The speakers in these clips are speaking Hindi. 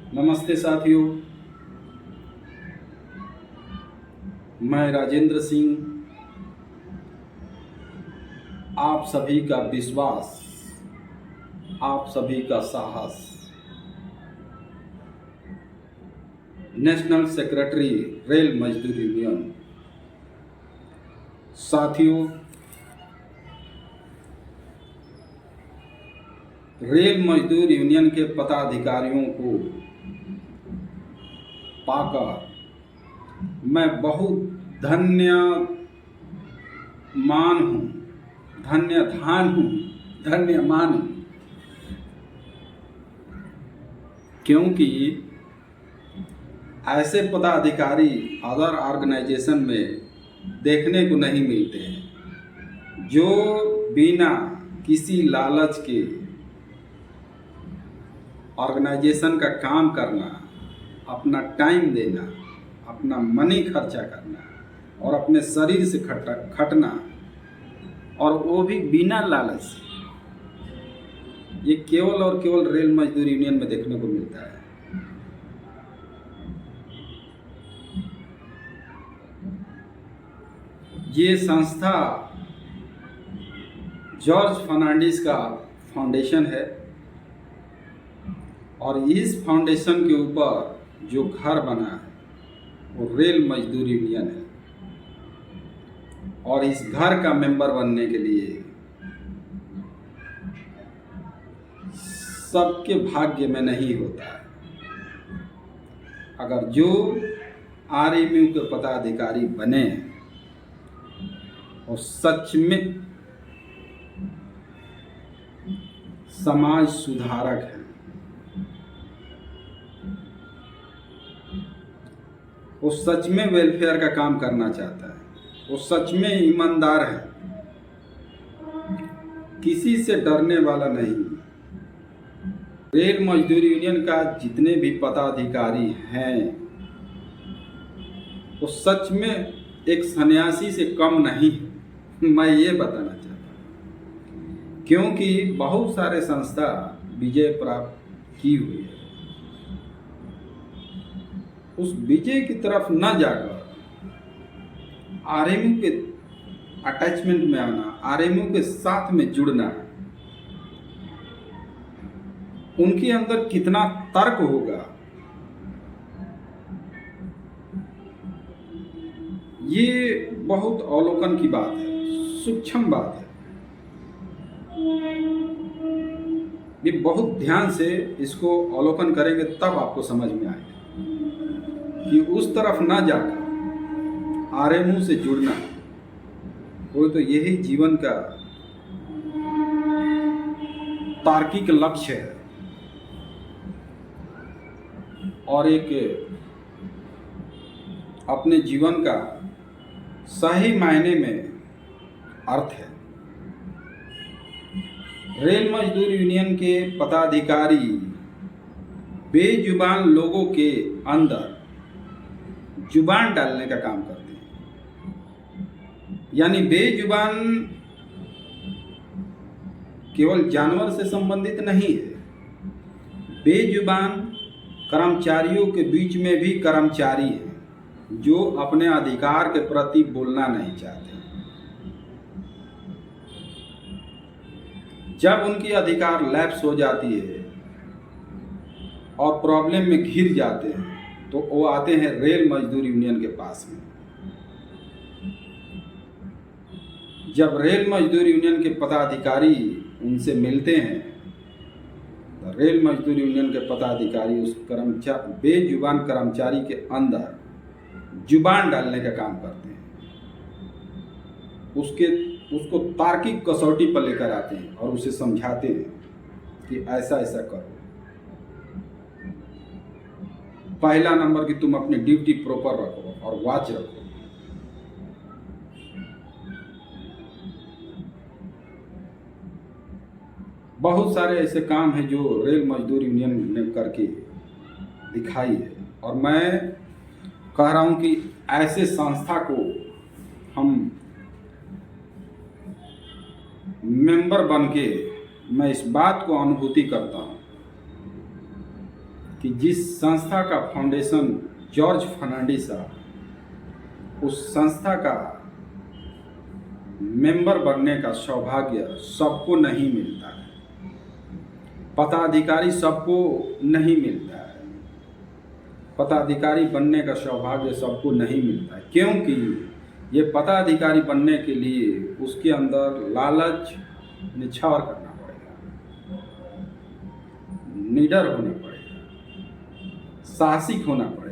नमस्ते साथियों, मैं राजेंद्र सिंह आप सभी का विश्वास, आप सभी का साहस, नेशनल सेक्रेटरी रेल मजदूर यूनियन। साथियों, रेल मजदूर यूनियन के पदाधिकारियों को पाकर मैं बहुत धन्यमान हूँ, धन्यमान हूँ, क्योंकि ऐसे पदाधिकारी अदर ऑर्गेनाइजेशन में देखने को नहीं मिलते हैं, जो बिना किसी लालच के ऑर्गेनाइजेशन का काम करना, अपना टाइम देना, अपना मनी खर्चा करना और अपने शरीर से खटना, और वो भी बिना लालच से, ये केवल और केवल रेल मजदूर यूनियन में देखने को मिलता है। ये संस्था जॉर्ज फर्नांडिस का फाउंडेशन है और इस फाउंडेशन के ऊपर जो घर बना है वो रेल मजदूर यूनियन है, और इस घर का मेंबर बनने के लिए सबके भाग्य में नहीं होता है। अगर जो आरएमयू के पदाधिकारी बने और सच में समाज सुधारक हैं, वो सच में वेलफेयर का काम करना चाहता है, वो सच में ईमानदार है, किसी से डरने वाला नहीं। रेल मजदूर यूनियन का जितने भी पदाधिकारी हैं वो सच में एक सन्यासी से कम नहीं, मैं ये बताना चाहता हूँ, क्योंकि बहुत सारे संस्था विजय प्राप्त की हुई है। उस विजय की तरफ न जाकर आरएमयू के अटैचमेंट में आना, आरएमयू के साथ में जुड़ना, उनके अंदर कितना तर्क होगा, ये बहुत अवलोकन की बात है, सूक्ष्म बात है। ये बहुत ध्यान से इसको अवलोकन करेंगे तब आपको समझ में आएगा कि उस तरफ ना जाकर आरएमयू से जुड़ना वो तो यही जीवन का तार्किक लक्ष्य है और एक अपने जीवन का सही मायने में अर्थ है। रेल मजदूर यूनियन के पदाधिकारी बेजुबान लोगों के अंदर जुबान डालने का काम करते हैं, यानी बेजुबान केवल जानवर से संबंधित नहीं है, बेजुबान कर्मचारियों के बीच में भी कर्मचारी हैं जो अपने अधिकार के प्रति बोलना नहीं चाहते। जब उनकी अधिकार लैप्स हो जाती है और प्रॉब्लम में घिर जाते हैं तो वो आते हैं रेल मजदूर यूनियन के पास में। जब रेल मजदूर यूनियन के पदाधिकारी उनसे मिलते हैं तो रेल मजदूर यूनियन के पदाधिकारी उस बेजुबान कर्मचारी के अंदर जुबान डालने का काम करते हैं, उसको तार्किक कसौटी पर लेकर आते हैं और उसे समझाते हैं कि ऐसा ऐसा करो। पहला नंबर कि तुम अपनी ड्यूटी प्रॉपर रखो और वॉच रखो। बहुत सारे ऐसे काम हैं जो रेल मजदूर यूनियन ने करके दिखाई है, और मैं कह रहा हूं कि ऐसे संस्था को हम मेंबर बन के मैं इस बात को अनुभूति करता हूं कि जिस संस्था का फाउंडेशन जॉर्ज फर्नांडिस था, उस संस्था का मेंबर बनने का सौभाग्य सबको नहीं मिलता है, पदाधिकारी सबको नहीं मिलता है, पदाधिकारी बनने का सौभाग्य सबको नहीं मिलता है, क्योंकि ये पदाधिकारी बनने के लिए उसके अंदर लालच निछावर करना पड़ेगा, निडर होना पड़ेगा, साहसिक होना पड़ेगा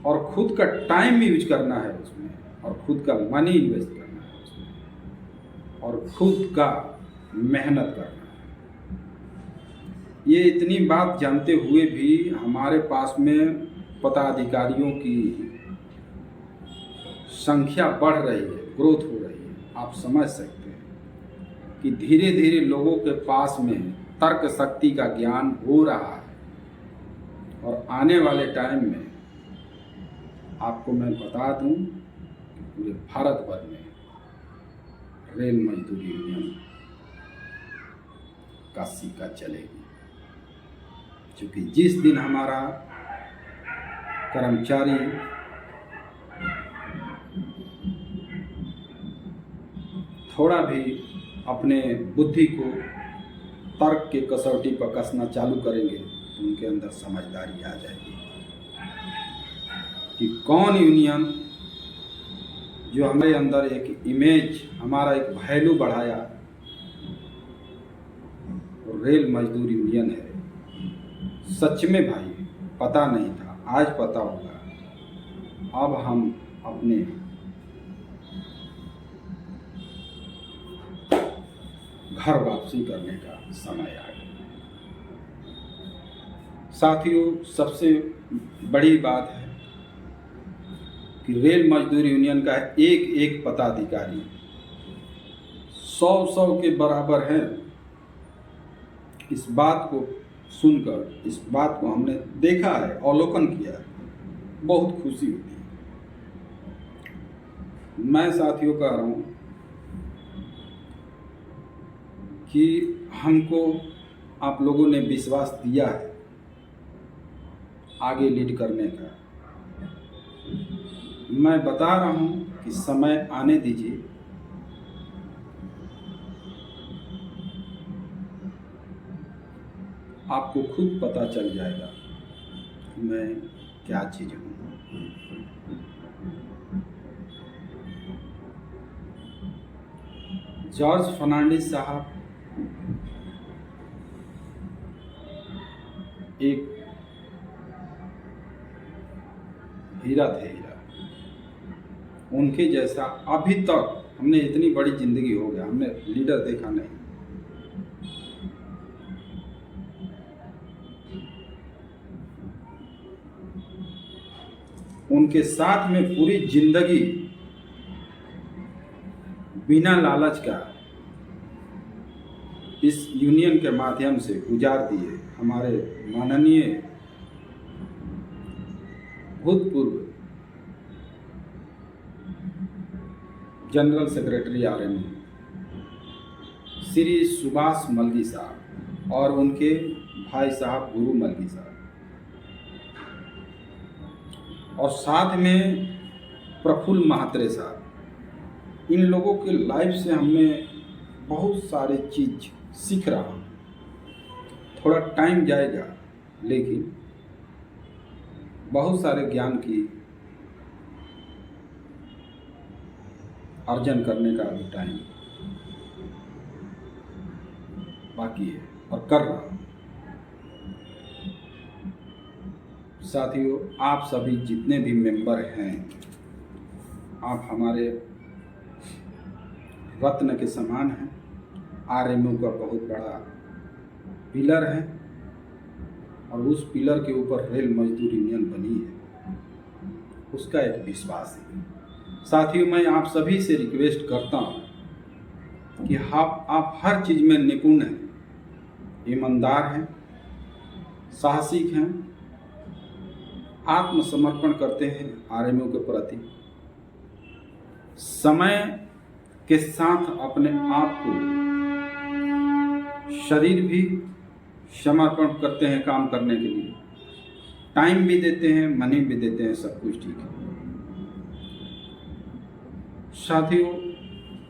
और खुद का टाइम यूज करना है उसमें, और खुद का मनी इन्वेस्ट करना है उसमें, और खुद का मेहनत करना है। ये इतनी बात जानते हुए भी हमारे पास में पदाधिकारियों की संख्या बढ़ रही है, ग्रोथ हो रही है। आप समझ सकते हैं कि धीरे धीरे लोगों के पास में तर्क शक्ति का ज्ञान हो रहा है, और आने वाले टाइम में आपको मैं बता दूं कि पूरे भारत भर में रेल मजदूर यूनियन का सिक्का चलेगी, क्योंकि जिस दिन हमारा कर्मचारी थोड़ा भी अपने बुद्धि को तर्क के कसौटी पर कसना चालू करेंगे तो उनके अंदर समझदारी आ जाएगी कि कौन यूनियन जो हमारे अंदर एक इमेज, हमारा एक वैल्यू बढ़ाया, रेल मजदूर यूनियन है। सच में भाई पता नहीं था, आज पता होगा। अब हम अपने घर वापसी करने का समय आ गया। साथियों, सबसे बड़ी बात है कि रेल मजदूर यूनियन का एक एक पदाधिकारी 100 के बराबर है। इस बात को सुनकर, इस बात को हमने देखा है, अवलोकन किया है, बहुत खुशी होती है। मैं साथियों कह रहा हूँ कि हमको आप लोगों ने विश्वास दिया है आगे लीड करने का। मैं बता रहा हूँ कि समय आने दीजिए, आपको खुद पता चल जाएगा कि मैं क्या चीज़ हूँ। जॉर्ज फर्नांडिस साहब एक हीरा थे, हीरा। उनके जैसा अभी तक हमने, इतनी बड़ी जिंदगी हो गया, हमने लीडर देखा नहीं। उनके साथ में पूरी जिंदगी बिना लालच का इस यूनियन के माध्यम से गुजार दिए हमारे माननीय भूतपूर्व general secretary RMO Shri Subhash Malgi साहब और उनके भाई साहब गुरु मलगी साहब, और साथ में प्रफुल्ल महात्रे साहब। इन लोगों के लाइफ से हमने बहुत सारे चीज सीख रहा हूँ। थोड़ा टाइम जाएगा, लेकिन बहुत सारे ज्ञान की अर्जन करने का अभी टाइम बाकी है और कर रहा हूँ। साथियों, आप सभी जितने भी मेंबर हैं, आप हमारे रत्न के समान हैं। आरएमओ का बहुत बड़ा पिलर है और उस पिलर के ऊपर रेल मजदूर यूनियन बनी है, उसका एक विश्वास है। साथियों, मैं आप सभी से रिक्वेस्ट करता हूँ कि आप हर चीज़ में निपुण हैं, ईमानदार हैं, साहसिक हैं, आत्मसमर्पण करते हैं आरएमओ के प्रति। समय के साथ अपने आप को, शरीर भी, समर्पण करते हैं काम करने के लिए, टाइम भी देते हैं, मनी भी देते हैं, सब कुछ ठीक है। साथियों,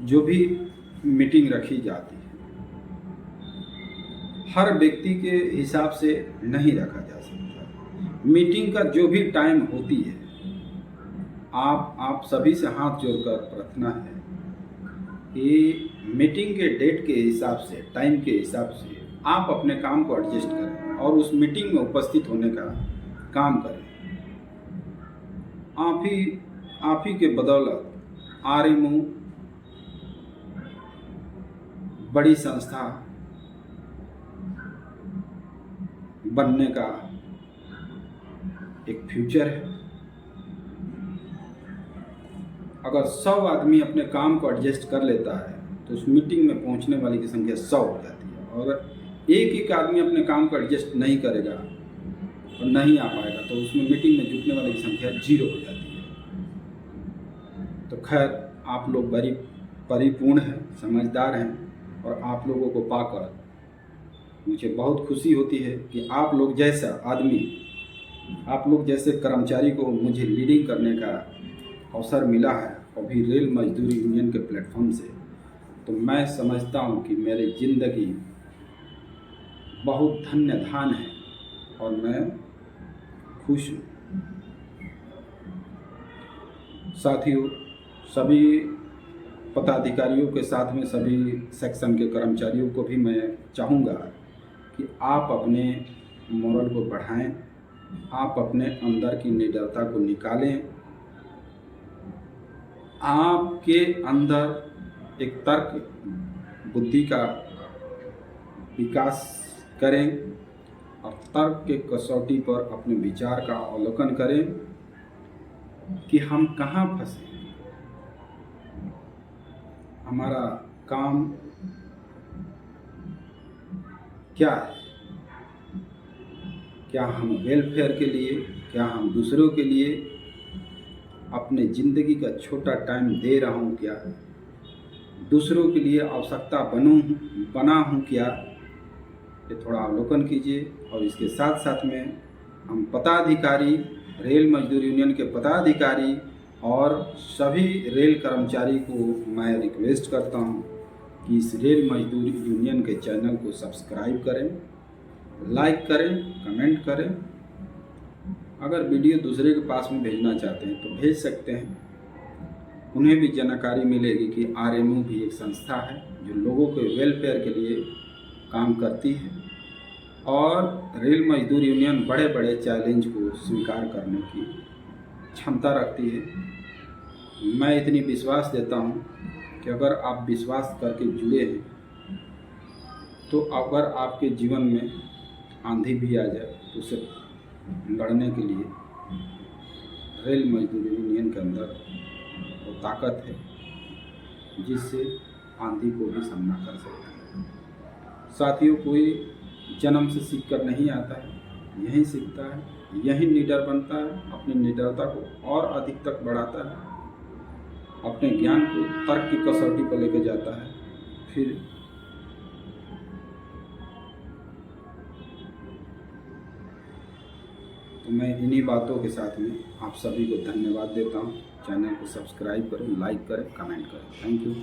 जो भी मीटिंग रखी जाती है हर व्यक्ति के हिसाब से नहीं रखा जा सकता। मीटिंग का जो भी टाइम होती है, आप सभी से हाथ जोड़कर प्रार्थना है कि मीटिंग के डेट के हिसाब से, टाइम के हिसाब से आप अपने काम को एडजस्ट करें और उस मीटिंग में उपस्थित होने का काम करें। आप ही के बदौलत आरएमओ बड़ी संस्था बनने का एक फ्यूचर है। अगर 100 आदमी अपने काम को एडजस्ट कर लेता है तो उस मीटिंग में पहुंचने वाले की संख्या 100 हो जाती है। और अगर एक आदमी अपने काम को एडजस्ट नहीं करेगा और नहीं आ पाएगा तो उसमें मीटिंग में जुटने वाले की संख्या 0 हो जाती है। तो खैर, आप लोग बड़ी परिपूर्ण हैं, समझदार हैं और आप लोगों को पाकर मुझे बहुत खुशी होती है कि आप लोग जैसा आदमी, आप लोग जैसे कर्मचारी को मुझे लीडिंग करने का अवसर मिला है, और भी रेल मजदूर यूनियन के प्लेटफॉर्म से। तो मैं समझता हूँ कि मेरी ज़िंदगी बहुत धन्य है और मैं खुश हूँ। साथियों, सभी पदाधिकारियों के साथ में सभी सेक्शन के कर्मचारियों को भी मैं चाहूँगा कि आप अपने मोरल को बढ़ाएं, आप अपने अंदर की निडरता को निकालें, आपके अंदर एक तर्क बुद्धि का विकास करें और तर्क के कसौटी पर अपने विचार का अवलोकन करें कि हम कहाँ फंसे, हमारा काम क्या है, क्या हम वेलफेयर के लिए, क्या हम दूसरों के लिए अपने ज़िंदगी का छोटा टाइम दे रहा हूँ, क्या दूसरों के लिए आवश्यकता बना हूँ क्या, ये थोड़ा अवलोकन कीजिए। और इसके साथ साथ में हम पदाधिकारी, रेल मजदूर यूनियन के पदाधिकारी और सभी रेल कर्मचारी को मैं रिक्वेस्ट करता हूँ कि इस रेल मजदूर यूनियन के चैनल को सब्सक्राइब करें, लाइक करें, कमेंट करें। अगर वीडियो दूसरे के पास में भेजना चाहते हैं तो भेज सकते हैं, उन्हें भी जानकारी मिलेगी कि आरएमओ भी एक संस्था है जो लोगों के वेलफेयर के लिए काम करती है और रेल मजदूर यूनियन बड़े बड़े चैलेंज को स्वीकार करने की क्षमता रखती है। मैं इतनी विश्वास देता हूँ कि अगर आप विश्वास करके जुड़े हैं तो अगर आपके जीवन में आंधी भी आ जाए तो उसे लड़ने के लिए रेल मजदूर यूनियन के अंदर वो ताकत है जिससे आंधी को भी सामना कर सकते हैं। साथियों, कोई जन्म से सीख कर नहीं आता है, यहीं सीखता है, यहीं निडर बनता है, अपनी निडरता को और अधिक तक बढ़ाता है, अपने ज्ञान को तर्क की कसौटी पर लेकर जाता है। फिर तो मैं इन्हीं बातों के साथ में आप सभी को धन्यवाद देता हूँ। चैनल को सब्सक्राइब करें, लाइक करें, कमेंट करें। Thank you.